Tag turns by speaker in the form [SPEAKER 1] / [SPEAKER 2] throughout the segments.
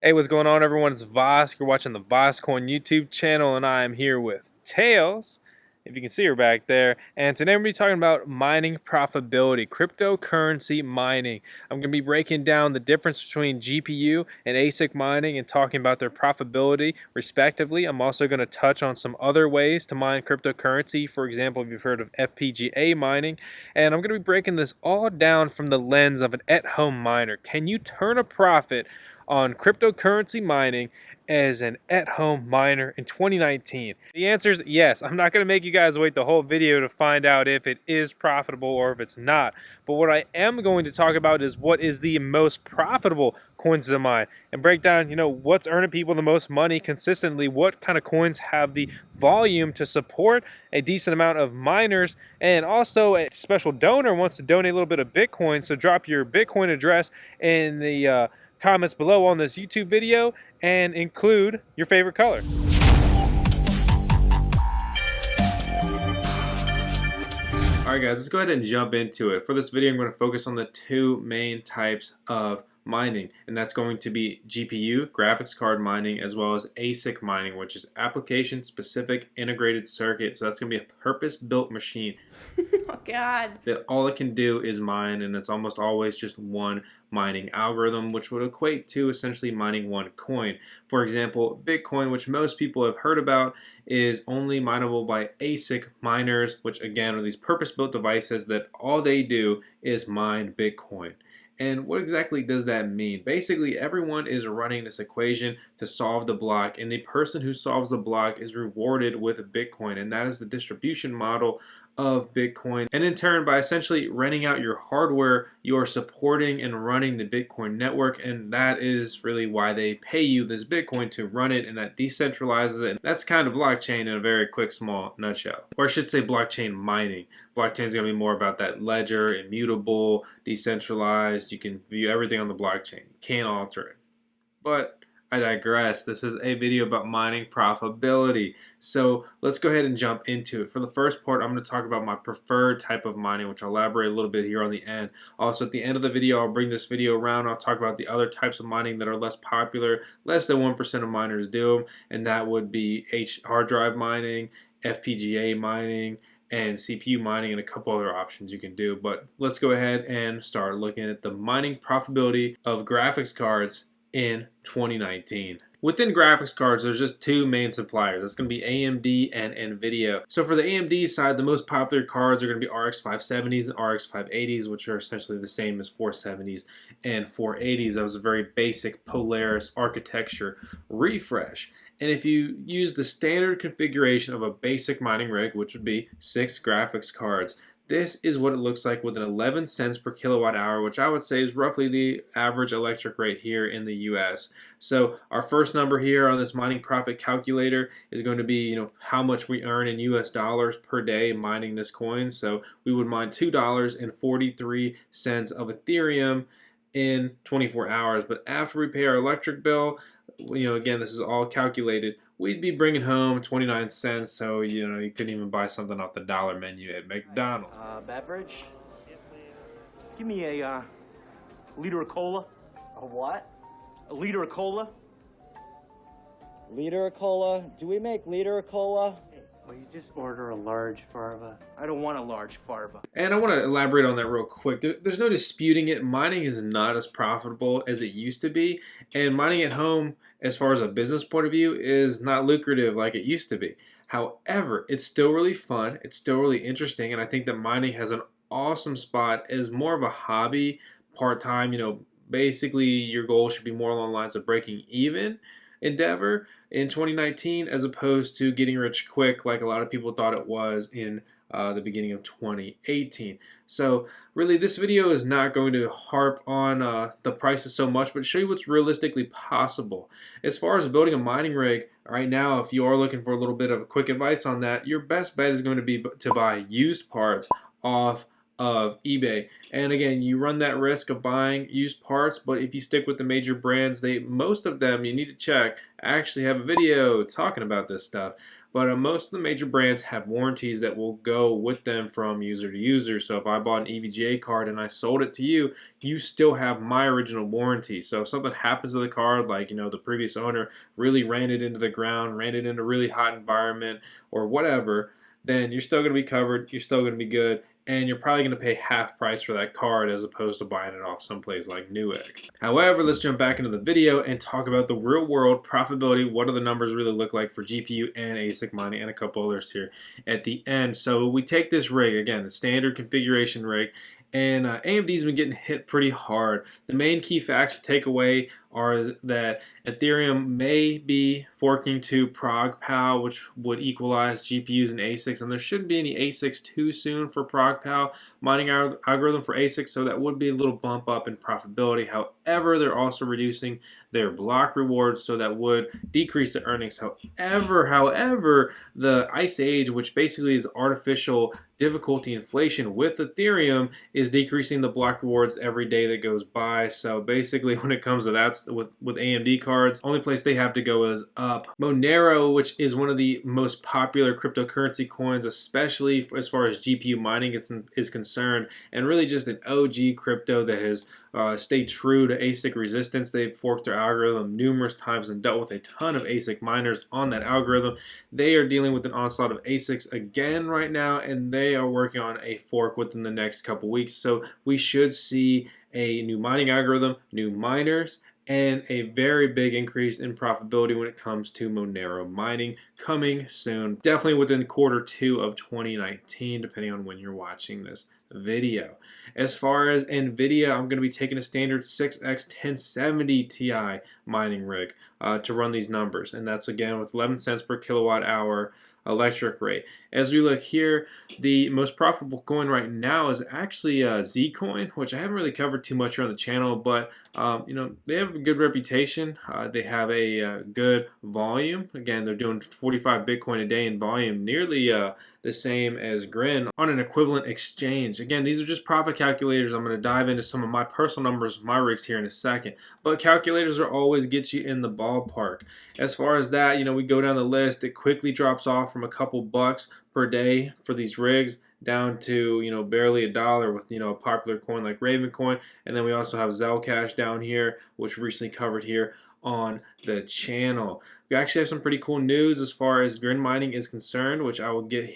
[SPEAKER 1] Hey, what's going on, everyone? It's Vosk. You're watching the VoskCoin YouTube channel, and I am here with Tails, if you can see her back there. And today we're going to be talking about mining profitability, cryptocurrency mining. I'm going to be breaking down the difference between GPU and ASIC mining and talking about their profitability, respectively. I'm also going to touch on some other ways to mine cryptocurrency. For example, if you've heard of FPGA mining. And I'm going to be breaking this all down from the lens of an at-home miner. Can you turn a profit on cryptocurrency mining as an at-home miner in 2019? The answer is yes. I'm not going to make you guys wait the whole video to find out if it is profitable or if it's not. But what I am going to talk about is what is the most profitable coins to mine and break down, what's earning people the most money consistently, what kind of coins have the volume to support a decent amount of miners, and also a special donor wants to donate a little bit of Bitcoin, so drop your Bitcoin address in the comments below on this YouTube video and include your favorite color. Alright guys, let's go ahead and jump into it. For this video, I'm going to focus on the two main types of mining, and that's going to be GPU, graphics card mining, as well as ASIC mining, which is application specific integrated circuit. So that's going to be a purpose-built machine.
[SPEAKER 2] Oh God.
[SPEAKER 1] That all it can do is mine, and it's almost always just one mining algorithm, which would equate to essentially mining one coin. For example, Bitcoin, which most people have heard about, is only mineable by ASIC miners, which again are these purpose-built devices that all they do is mine Bitcoin. And what exactly does that mean? Basically, everyone is running this equation to solve the block, and the person who solves the block is rewarded with Bitcoin, and that is the distribution model of Bitcoin. And in turn, by essentially renting out your hardware, you are supporting and running the Bitcoin network, and that is really why they pay you this Bitcoin to run it, and that decentralizes it. And that's kind of blockchain in a very quick, small nutshell. Or I should say blockchain mining. Blockchain is going to be more about that ledger, immutable, decentralized. You can view everything on the blockchain. You can't alter it. But I digress. This is a video about mining profitability. So let's go ahead and jump into it. For the first part, I'm going to talk about my preferred type of mining, which I'll elaborate a little bit here on the end. Also, at the end of the video, I'll bring this video around. I'll talk about the other types of mining that are less popular. Less than 1% of miners do them, and that would be hard drive mining, FPGA mining, and CPU mining, and a couple other options you can do. But let's go ahead and start looking at the mining profitability of graphics cards in 2019. Within graphics cards, there's just two main suppliers. That's going to be AMD and NVIDIA. So for the AMD side, the most popular cards are going to be RX 570s and RX 580s, which are essentially the same as 470s and 480s. That was a very basic Polaris architecture refresh. And if you use the standard configuration of a basic mining rig, which would be 6 graphics cards, this is what it looks like with an 11 cents per kilowatt hour, which I would say is roughly the average electric rate here in the US. So our first number here on this mining profit calculator is going to be, how much we earn in US dollars per day mining this coin. So we would mine $2.43 of Ethereum in 24 hours. But after we pay our electric bill, again, this is all calculated, we'd be bringing home 29 cents, so you couldn't even buy something off the dollar menu at McDonald's.
[SPEAKER 3] Beverage? Give me a liter of cola.
[SPEAKER 4] A what?
[SPEAKER 3] A liter of cola.
[SPEAKER 4] Liter of cola? Do we make liter of cola?
[SPEAKER 5] Will you just order a large farva?
[SPEAKER 3] I don't want a large farva.
[SPEAKER 1] And I want to elaborate on that real quick. There's no disputing it. Mining is not as profitable as it used to be, and mining at home, as far as a business point of view, is not lucrative like it used to be. However, it's still really fun, it's still really interesting, and I think that mining has an awesome spot as more of a hobby, part-time. Basically your goal should be more along the lines of breaking even endeavor in 2019 as opposed to getting rich quick like a lot of people thought it was in the beginning of 2018. So really, this video is not going to harp on the prices so much, but show you what's realistically possible. As far as building a mining rig right now, if you are looking for a little bit of quick advice on that, your best bet is going to be to buy used parts off of eBay. And again, you run that risk of buying used parts, but if you stick with the major brands, most of them, you need to check, actually have a video talking about this stuff. but most of the major brands have warranties that will go with them from user to user. So if I bought an EVGA card and I sold it to you, you still have my original warranty. So if something happens to the card, like the previous owner really ran it into the ground, ran it in a really hot environment or whatever, then you're still going to be covered, you're still going to be good, and you're probably going to pay half price for that card as opposed to buying it off someplace like Newegg. However, let's jump back into the video and talk about the real world profitability. What do the numbers really look like for GPU and ASIC mining, and a couple others here at the end. So we take this rig, again, the standard configuration rig, and AMD's been getting hit pretty hard. The main key facts to take away are that Ethereum may be forking to ProgPow, which would equalize GPUs and ASICs, and there shouldn't be any ASICs too soon for ProgPow mining algorithm for ASICs, so that would be a little bump up in profitability. However, they're also reducing their block rewards, so that would decrease the earnings. However, the Ice Age, which basically is artificial difficulty inflation with Ethereum, is decreasing the block rewards every day that goes by. So basically, when it comes to that, with AMD cards, only place they have to go is up. Monero, which is one of the most popular cryptocurrency coins, especially as far as GPU mining is concerned, and really just an OG crypto that has stayed true to ASIC resistance. They've forked their algorithm numerous times and dealt with a ton of ASIC miners on that algorithm. They are dealing with an onslaught of ASICs again right now, and they are working on a fork within the next couple weeks. So we should see a new mining algorithm, new miners, and a very big increase in profitability when it comes to Monero mining coming soon. Definitely within Q2 of 2019, depending on when you're watching this video. As far as NVIDIA, I'm going to be taking a standard 6X 1070 Ti mining rig to run these numbers, and that's again with 11 cents per kilowatt hour electric rate. As we look here, the most profitable coin right now is actually Zcoin, which I haven't really covered too much here on the channel, but they have a good reputation. They have a good volume. Again, they're doing 45 Bitcoin a day in volume, nearly the same as Grin on an equivalent exchange. Again, these are just profit calculators. I'm going to dive into some of my personal numbers, my rigs here in a second, but calculators will always get you in the ballpark. As far as that, we go down the list, it quickly drops off from a couple bucks per day for these rigs down to barely $1 with a popular coin like Ravencoin, and then we also have Zcash down here, which we recently covered here on the channel. We actually have some pretty cool news as far as Grin mining is concerned, which I will get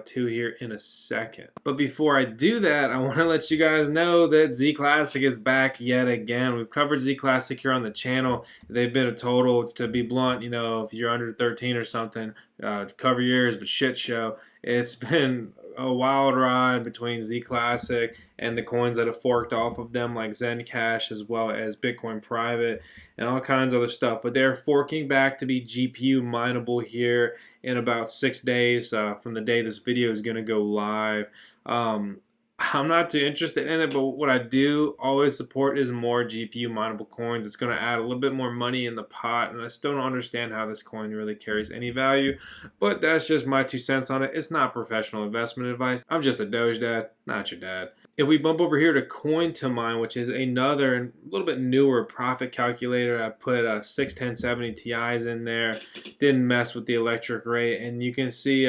[SPEAKER 1] to here in a second. But before I do that, I want to let you guys know that Zclassic is back yet again. We've covered Zclassic here on the channel. They've been a total, to be blunt, if you're under 13 or something, cover your ears, but shit show. It's been a wild ride between Zclassic and the coins that have forked off of them, like Zencash as well as Bitcoin Private and all kinds of other stuff. But they're forking back to be GPU mineable here in about 6 days from the day this video is going to go live. I'm not too interested in it, but what I do always support is more GPU mineable coins. It's going to add a little bit more money in the pot, and I still don't understand how this coin really carries any value, but that's just my 2 cents on it. It's not professional investment advice. I'm just a Doge dad, not your dad. If we bump over here to CoinToMine, which is another and a little bit newer profit calculator, I put 6 1070 Ti's in there, didn't mess with the electric rate, and you can see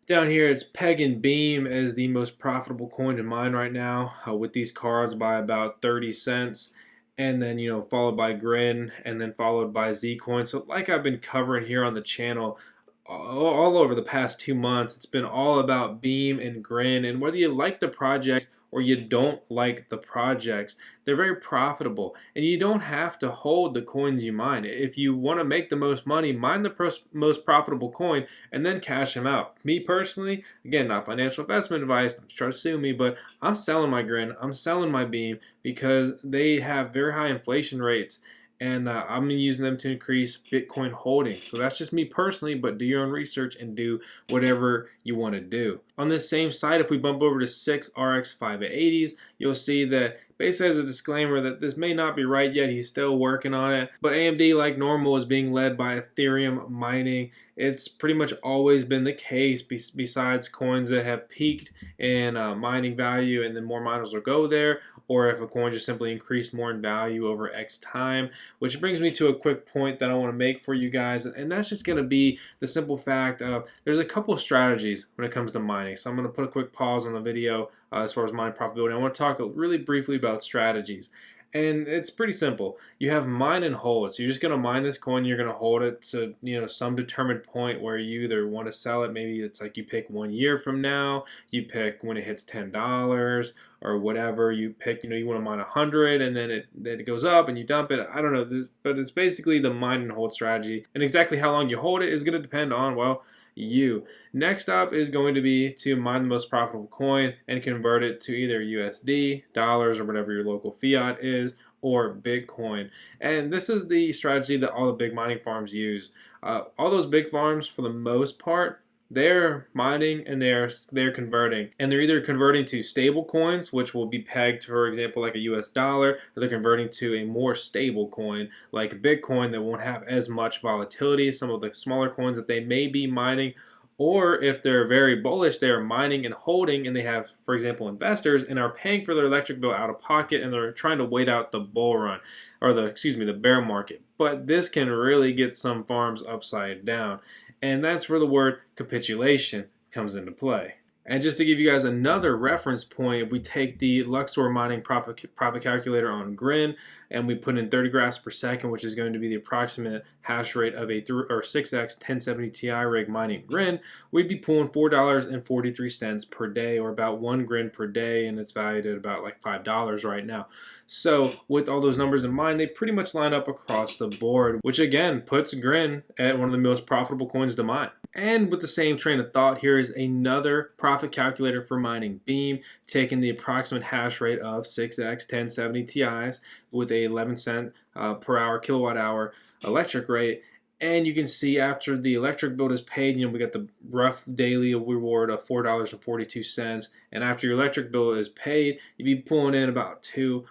[SPEAKER 1] down here, it's Peg and Beam as the most profitable coin to mine right now with these cards by about 30 cents. And then, followed by Grin and then followed by Zcoin. So like I've been covering here on the channel all over the past 2 months, it's been all about Beam and Grin. And whether you like the projects or you don't like the projects, they're very profitable, and you don't have to hold the coins you mine. If you want to make the most money, mine the most profitable coin and then cash them out. Me personally, again, not financial investment advice, not to try to sue me, but I'm selling my Grin, I'm selling my Beam because they have very high inflation rates, and I'm using them to increase Bitcoin holdings. So that's just me personally, but do your own research and do whatever you want to do. On this same side, if we bump over to 6 RX 580s, you'll see that basically as a disclaimer that this may not be right yet, he's still working on it, but AMD, like normal, is being led by Ethereum mining. It's pretty much always been the case, besides coins that have peaked in mining value and then more miners will go there, or if a coin just simply increased more in value over X time. Which brings me to a quick point that I want to make for you guys, and that's just going to be the simple fact of there's a couple of strategies when it comes to mining. So I'm going to put a quick pause on the video as far as mining profitability. I want to talk really briefly about strategies. And it's pretty simple. You have mine and hold. So you're just going to mine this coin. You're going to hold it to, some determined point where you either want to sell it. Maybe it's like you pick 1 year from now. You pick when it hits $10 or whatever. You pick, you want to mine 100 and then it goes up and you dump it. I don't know, but it's basically the mine and hold strategy. And exactly how long you hold it is going to depend on, well, you. Next up is going to be to mine the most profitable coin and convert it to either USD, dollars, or whatever your local fiat is, or Bitcoin. And this is the strategy that all the big mining farms use. All those big farms, for the most part, they're mining and they're converting, and they're either converting to stable coins, which will be pegged, for example, like a US dollar, or they're converting to a more stable coin like Bitcoin that won't have as much volatility, some of the smaller coins that they may be mining. Or if they're very bullish, they're mining and holding, and they have, for example, investors and are paying for their electric bill out of pocket, and they're trying to wait out the bull run, or the bear market. But this can really get some farms upside down. And that's where the word capitulation comes into play. And just to give you guys another reference point, if we take the Luxor mining profit calculator on Grin and we put in 30 graphs per second, which is going to be the approximate hash rate of a 6x 1070 Ti rig mining Grin, we'd be pulling $4.43 per day, or about 1 Grin per day, and it's valued at about like $5 right now. So with all those numbers in mind, they pretty much line up across the board, which again puts Grin at one of the most profitable coins to mine. And with the same train of thought, here is another profit calculator for mining Beam, taking the approximate hash rate of 6x 1070 Ti's with a 11 cent per hour kilowatt hour electric rate. And you can see after the electric bill is paid, we got the rough daily reward of $4.42. And after your electric bill is paid, you'd be pulling in about $2.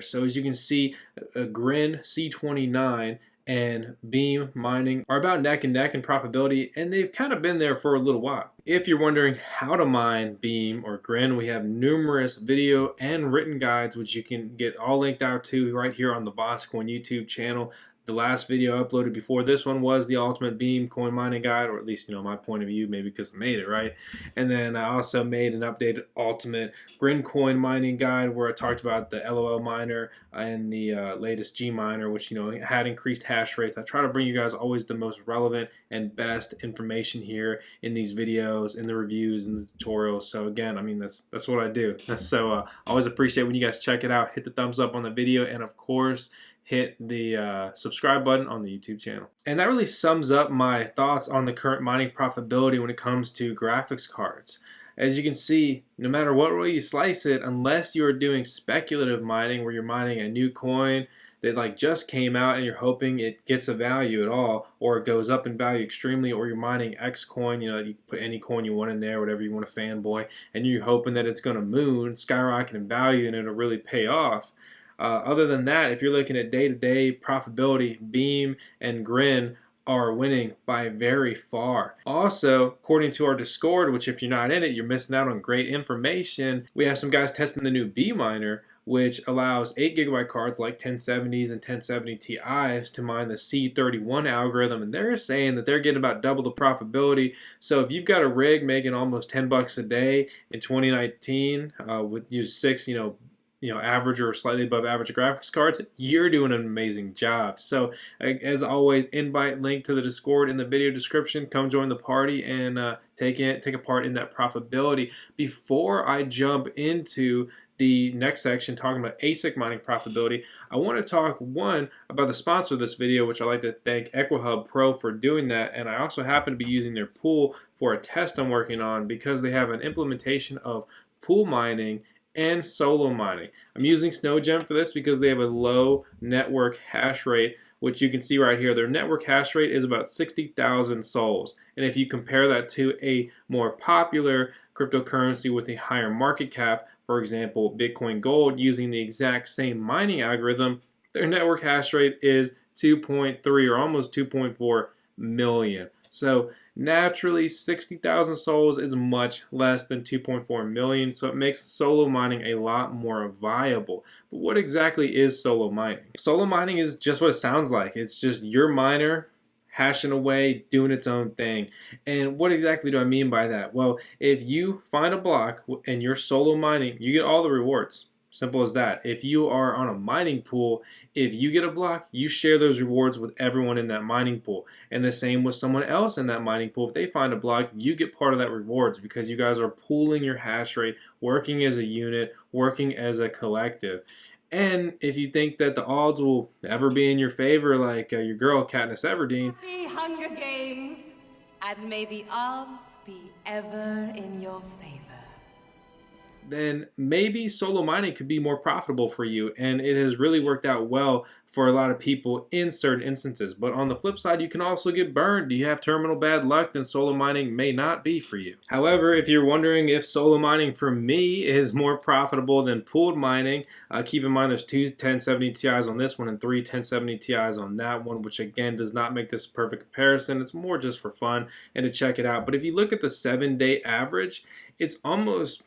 [SPEAKER 1] So as you can see, a Grin C29 and Beam mining are about neck and neck in profitability, and they've kind of been there for a little while. If you're wondering how to mine Beam or Grin, we have numerous video and written guides which you can get all linked out to right here on the VoskCoin YouTube channel. The last video uploaded before this one was the ultimate Beam coin mining guide, or at least my point of view, maybe because I made it, right? And then I also made an updated ultimate Grincoin mining guide where I talked about the LOL miner and the latest G miner, which had increased hash rates. I try to bring you guys always the most relevant and best information here in these videos, in the reviews, and the tutorials. So again, that's what I do. So always appreciate when you guys check it out. Hit the thumbs up on the video, and of course, hit the subscribe button on the YouTube channel. And that really sums up my thoughts on the current mining profitability when it comes to graphics cards. As you can see, no matter what way you slice it, unless you're doing speculative mining where you're mining a new coin that just came out and you're hoping it gets a value at all, or it goes up in value extremely, or you're mining X coin, you put any coin you want in there, whatever you want to fanboy, and you're hoping that it's going to skyrocket in value and it'll really pay off. Other than that, if you're looking at day-to-day profitability, Beam and Grin are winning by very far. Also, according to our Discord, which if you're not in it, you're missing out on great information, we have some guys testing the new B miner, which allows 8GB cards like 1070s and 1070 Ti's to mine the C31 algorithm, and they're saying that they're getting about double the profitability. So if you've got a rig making almost $10 a day in 2019 with just 6, average or slightly above average graphics cards, you're doing an amazing job. So as always, invite link to the Discord in the video description. Come join the party and take a part in that profitability. Before I jump into the next section talking about ASIC mining profitability, I want to talk about the sponsor of this video, which I'd like to thank Equihub.pro for doing that. And I also happen to be using their pool for a test I'm working on because they have an implementation of pool mining and solo mining. I'm using SnowGem for this because they have a low network hash rate, which you can see right here. Their network hash rate is about 60,000 sols. And if you compare that to a more popular cryptocurrency with a higher market cap, for example, Bitcoin Gold, using the exact same mining algorithm, their network hash rate is 2.3 or almost 2.4 million. So Naturally, 60,000 souls is much less than 2.4 million, so it makes solo mining a lot more viable. But what exactly is solo mining? Solo mining is just what it sounds like. It's just your miner hashing away, doing its own thing. And what exactly do I mean by that? Well, if you find a block and you're solo mining, you get all the rewards. Simple as that. If you are on a mining pool, if you get a block, you share those rewards with everyone in that mining pool. And the same with someone else in that mining pool. If they find a block, you get part of that rewards because you guys are pooling your hash rate, working as a unit, working as a collective. And if you think that the odds will ever be in your favor, like your girl Katniss Everdeen,
[SPEAKER 2] Happy Hunger Games, and may the odds be ever in your favor.
[SPEAKER 1] Then maybe solo mining could be more profitable for you, and it has really worked out well for a lot of people in certain instances. But on the flip side, you can also get burned. You have terminal bad luck, then solo mining may not be for you. However, if you're wondering if solo mining for me is more profitable than pooled mining, keep in mind there's 2 1070 Ti's on this one and 3 1070 Ti's on that one, which again does not make this a perfect comparison. It's more just for fun and to check it out. But if you look at the 7-day average, it's almost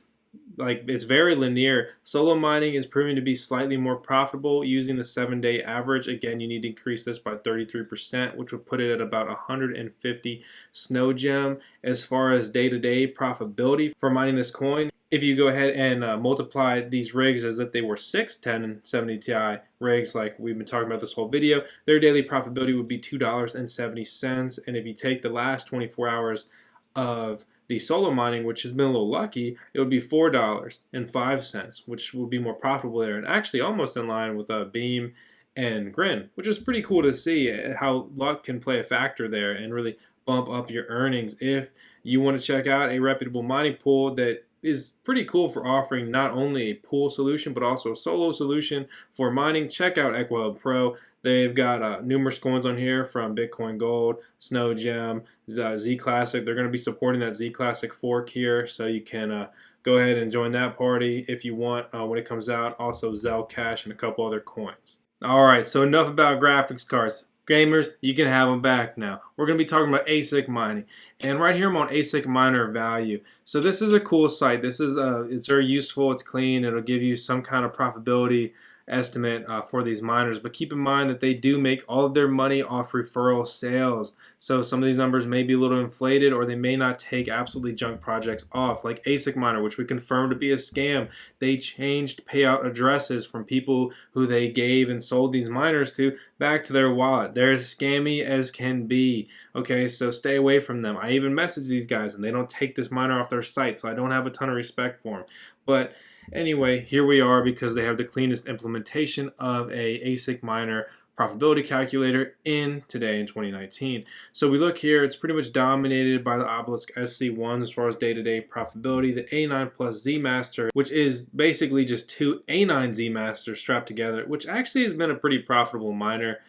[SPEAKER 1] like it's very linear. Solo mining is proving to be slightly more profitable using the 7-day average. Again, you need to increase this by 33%, which would put it at about 150 snow gem as far as day-to-day profitability for mining this coin. If you go ahead and multiply these rigs as if they were 6 1070 Ti rigs like we've been talking about this whole video, their daily profitability would be $2.70. And if you take the last 24 hours of the solo mining, which has been a little lucky, it would be $4.05, which would be more profitable there, and actually almost in line with Beam and Grin, which is pretty cool to see how luck can play a factor there and really bump up your earnings. If you want to check out a reputable mining pool that is pretty cool for offering not only a pool solution but also a solo solution for mining, check out Equihub.pro. They've got numerous coins on here from Bitcoin Gold, Snow Gem, Zclassic. They're going to be supporting that Zclassic fork here, so you can go ahead and join that party if you want when it comes out. Also Zell Cash and a couple other coins. All right, so enough about graphics cards. Gamers, you can have them back now. We're going to be talking about ASIC mining. And right here I'm on ASIC Miner Value. So this is a cool site. This is it's very useful. It's clean. It'll give you some kind of profitability estimate for these miners, but keep in mind that they do make all of their money off referral sales. So some of these numbers may be a little inflated, or they may not take absolutely junk projects off, like ASIC Miner, which we confirmed to be a scam. They changed payout addresses from people who they gave and sold these miners to back to their wallet. They're as scammy as can be. Okay, so stay away from them. I even message these guys and they don't take this miner off their site, so I don't have a ton of respect for them. But anyway, here we are because they have the cleanest implementation of a ASIC miner profitability calculator today in 2019. So we look here, it's pretty much dominated by the Obelisk SC1 as far as day-to-day profitability. The A9 Z Master, which is basically just 2 A9 Z Masters strapped together, which actually has been a pretty profitable miner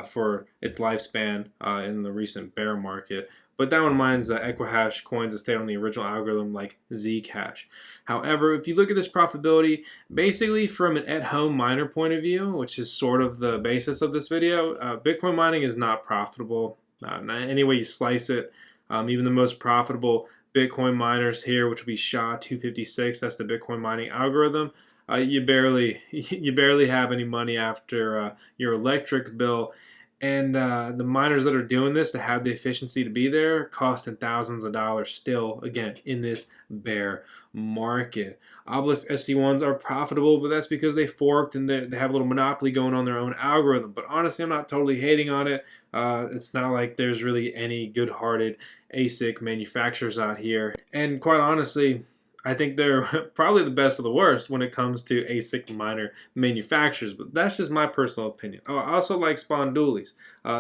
[SPEAKER 1] for its lifespan in the recent bear market. But that one mines Equihash coins that stayed on the original algorithm like Zcash. However, if you look at this profitability, basically from an at-home miner point of view, which is sort of the basis of this video, Bitcoin mining is not profitable. Any way you slice it, even the most profitable Bitcoin miners here, which will be SHA-256, that's the Bitcoin mining algorithm, you barely have any money after your electric bill. And the miners that are doing this to have the efficiency to be there costing thousands of dollars still, again, in this bear market. Obelisk SC1s are profitable, but that's because they forked and they have a little monopoly going on their own algorithm. But honestly, I'm not totally hating on it. It's not like there's really any good-hearted ASIC manufacturers out here. And quite honestly, I think they're probably the best of the worst when it comes to ASIC miner manufacturers, but that's just my personal opinion. Oh, I also like Spondoolies.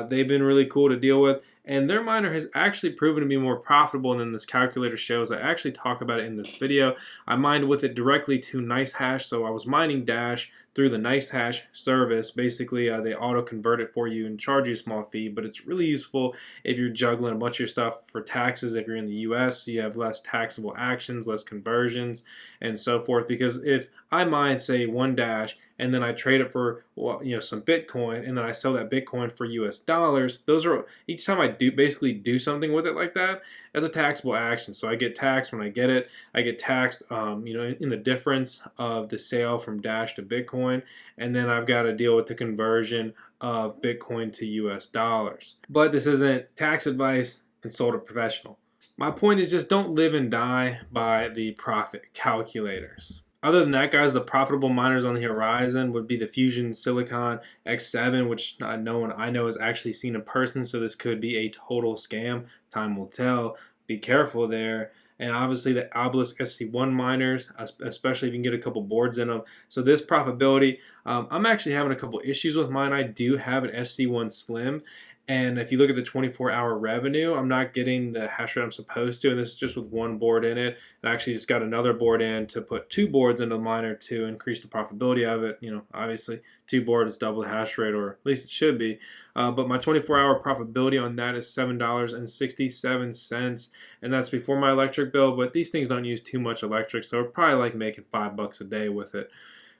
[SPEAKER 1] They've been really cool to deal with, and their miner has actually proven to be more profitable than this calculator shows. I actually talk about it in this video. I mined with it directly to NiceHash, so I was mining Dash through the NiceHash service. Basically, they auto-convert it for you and charge you a small fee, but it's really useful if you're juggling a bunch of your stuff for taxes. If you're in the US, you have less taxable actions, less conversions, and so forth. Because if I mine, say, 1 dash, and then I trade it for, well, some Bitcoin, and then I sell that Bitcoin for US dollars. Those are, each time I basically do something with it like that, as a taxable action. So I get taxed when I get it. I get taxed, in the difference of the sale from Dash to Bitcoin, and then I've got to deal with the conversion of Bitcoin to US dollars. But this isn't tax advice. Consult a professional. My point is just don't live and die by the profit calculators. Other than that, guys, the profitable miners on the horizon would be the Fusion Silicon X7, which no one I know has actually seen in person, so this could be a total scam. Time will tell. Be careful there. And obviously the Obelisk SC1 miners, especially if you can get a couple boards in them. So this profitability, I'm actually having a couple issues with mine. I do have an SC1 Slim, and if you look at the 24-hour revenue, I'm not getting the hash rate I'm supposed to, and this is just with one board in it. And I actually just got another board in to put 2 boards into the miner to increase the profitability of it. Obviously 2 boards is double the hash rate, or at least it should be. But my 24-hour profitability on that is $7.67, and that's before my electric bill. But these things don't use too much electric, so we're probably like making $5 a day with it.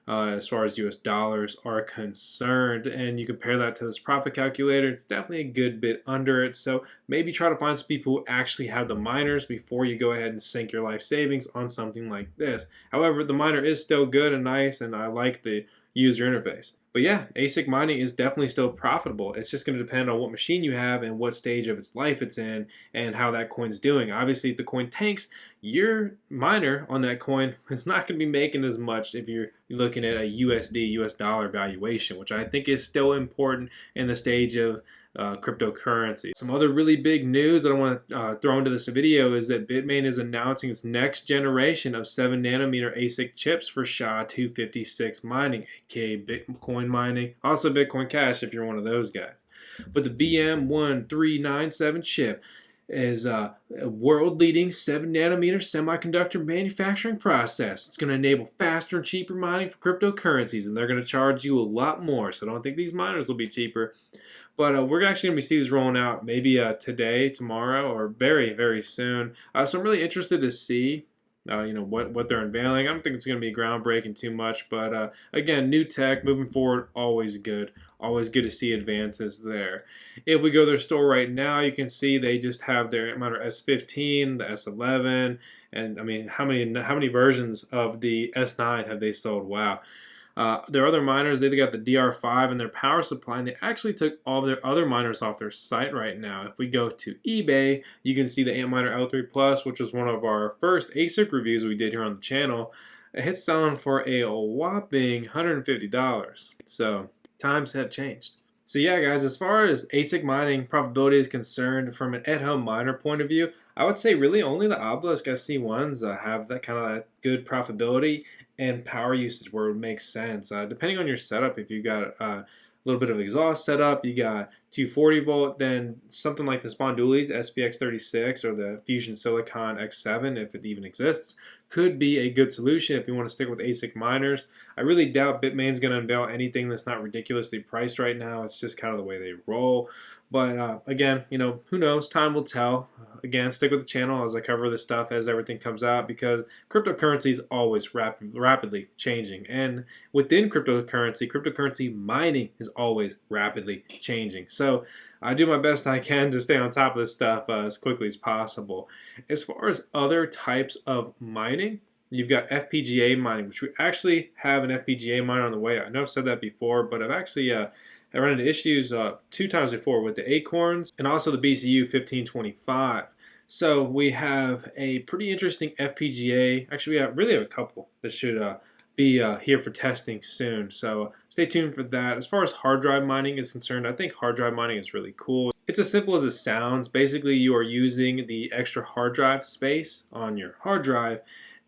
[SPEAKER 1] As far as US dollars are concerned, and you compare that to this profit calculator, it's definitely a good bit under it. So maybe try to find some people who actually have the miners before you go ahead and sink your life savings on something like this. However, the miner is still good and nice, and I like the user interface. But yeah, ASIC mining is definitely still profitable. It's just going to depend on what machine you have and what stage of its life it's in and how that coin's doing. Obviously, if the coin tanks, your miner on that coin is not going to be making as much if you're looking at a USD, US dollar valuation, which I think is still important in the stage of cryptocurrency. Some other really big news that I want to throw into this video is that Bitmain is announcing its next generation of 7nm ASIC chips for SHA-256 mining, aka Bitcoin mining, also Bitcoin Cash if you're one of those guys. But the BM1397 chip is a world-leading 7nm semiconductor manufacturing process. It's going to enable faster and cheaper mining for cryptocurrencies, and they're going to charge you a lot more, so don't think these miners will be cheaper. But we're actually going to see these rolling out maybe today, tomorrow, or very, very soon. So I'm really interested to see what they're unveiling. I don't think it's going to be groundbreaking too much, but again, new tech moving forward, always good. Always good to see advances there. If we go to their store right now, you can see they just have their miner S15, the S11, and I mean, how many versions of the S9 have they sold? Wow. Their other miners, they got the DR5 and their power supply, and they actually took all of their other miners off their site right now. If we go to eBay, you can see the Antminer L3 Plus, which was one of our first ASIC reviews we did here on the channel. It's selling for a whopping $150. So times have changed. So yeah, guys, as far as ASIC mining profitability is concerned from an at-home miner point of view, I would say really only the Obelisk SC1s have that kind of good profitability and power usage where it makes sense. Depending on your setup, if you got a little bit of exhaust setup, you got 240 volt, then something like the Spondoolies SPX36 or the Fusion Silicon X7, if it even exists, could be a good solution if you want to stick with ASIC miners. I really doubt Bitmain's going to unveil anything that's not ridiculously priced right now. It's just kind of the way they roll. But again, who knows? Time will tell. Again, stick with the channel as I cover this stuff as everything comes out, because cryptocurrency is always rapidly changing. And within cryptocurrency mining is always rapidly changing. So I do my best I can to stay on top of this stuff as quickly as possible. As far as other types of mining, you've got FPGA mining, which we actually have an FPGA miner on the way. I know I've said that before, but I've actually I run into issues 2 times before with the Acorns and also the BCU 1525. So we have a pretty interesting FPGA. Actually, we really have a couple that should be here for testing soon. So stay tuned for that. As far as hard drive mining is concerned, I think hard drive mining is really cool. It's as simple as it sounds. Basically, you are using the extra hard drive space on your hard drive,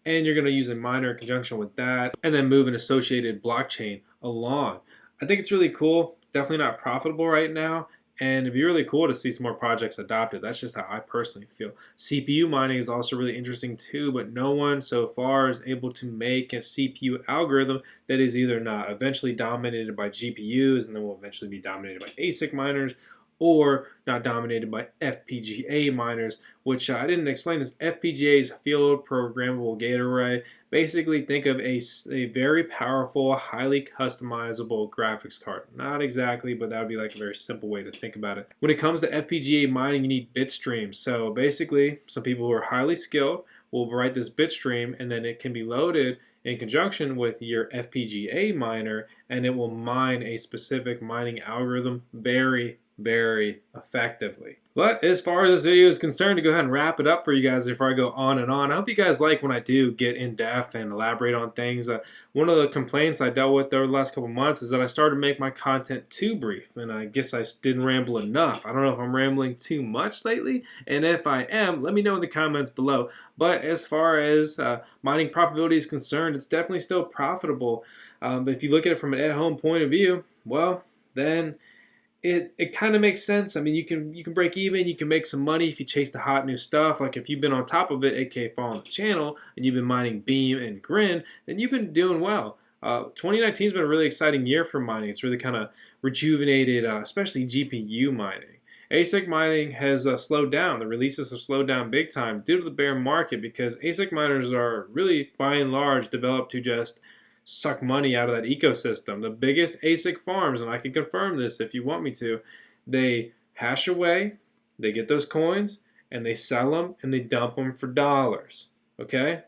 [SPEAKER 1] and you're going to use a miner in conjunction with that, and then move an associated blockchain along. I think it's really cool. It's definitely not profitable right now, and it'd be really cool to see some more projects adopted. That's just how I personally feel. CPU mining is also really interesting too, but no one so far is able to make a CPU algorithm that is either not eventually dominated by GPUs and then will eventually be dominated by ASIC miners, or not dominated by FPGA miners, which I didn't explain this. FPGA is field programmable gate array. Basically, think of a very powerful, highly customizable graphics card. Not exactly, but that would be like a very simple way to think about it. When it comes to FPGA mining, you need bitstreams. So basically, some people who are highly skilled will write this bitstream, and then it can be loaded in conjunction with your FPGA miner, and it will mine a specific mining algorithm very effectively. But as far as this video is concerned, to go ahead and wrap it up for you guys before I go on and on, I hope you guys like when I do get in depth and elaborate on things. One of the complaints I dealt with over the last couple months is that I started to make my content too brief, and I guess I didn't ramble enough. I don't know if I'm rambling too much lately, and if I am, let me know in the comments below. But as far as mining profitability is concerned, it's definitely still profitable. But if you look at it from an at-home point of view, well, then it kind of makes sense. I mean, you can break even, you can make some money if you chase the hot new stuff. Like if you've been on top of it, aka following the channel, and you've been mining Beam and Grin, then you've been doing well. 2019 has been a really exciting year for mining. It's really kind of rejuvenated, especially GPU mining. ASIC mining has slowed down. The releases have slowed down big time due to the bear market, because ASIC miners are really, by and large, developed to just suck money out of that ecosystem. The biggest ASIC farms, and I can confirm this if you want me to, they hash away, they get those coins, and they sell them, and they dump them for dollars. Okay?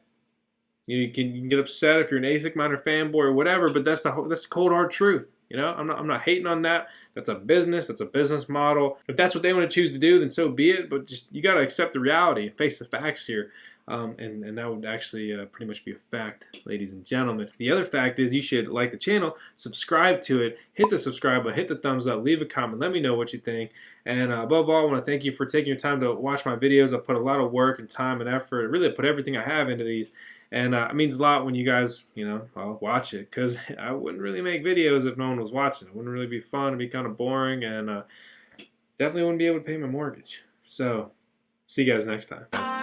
[SPEAKER 1] You can get upset if you're an ASIC miner fanboy or whatever, but that's the cold hard truth. You know, I'm not hating on that. That's a business. That's a business model. If that's what they want to choose to do, then so be it. But just you got to accept the reality and face the facts here. And that would actually pretty much be a fact, ladies and gentlemen. The other fact is you should like the channel, subscribe to it, hit the subscribe button, hit the thumbs up, leave a comment, let me know what you think. And above all, I want to thank you for taking your time to watch my videos. I put a lot of work and time and effort. I really put everything I have into these. And it means a lot when you guys, watch it, because I wouldn't really make videos if no one was watching. It wouldn't really be fun. It'd be kind of boring, and definitely wouldn't be able to pay my mortgage. So, see you guys next time.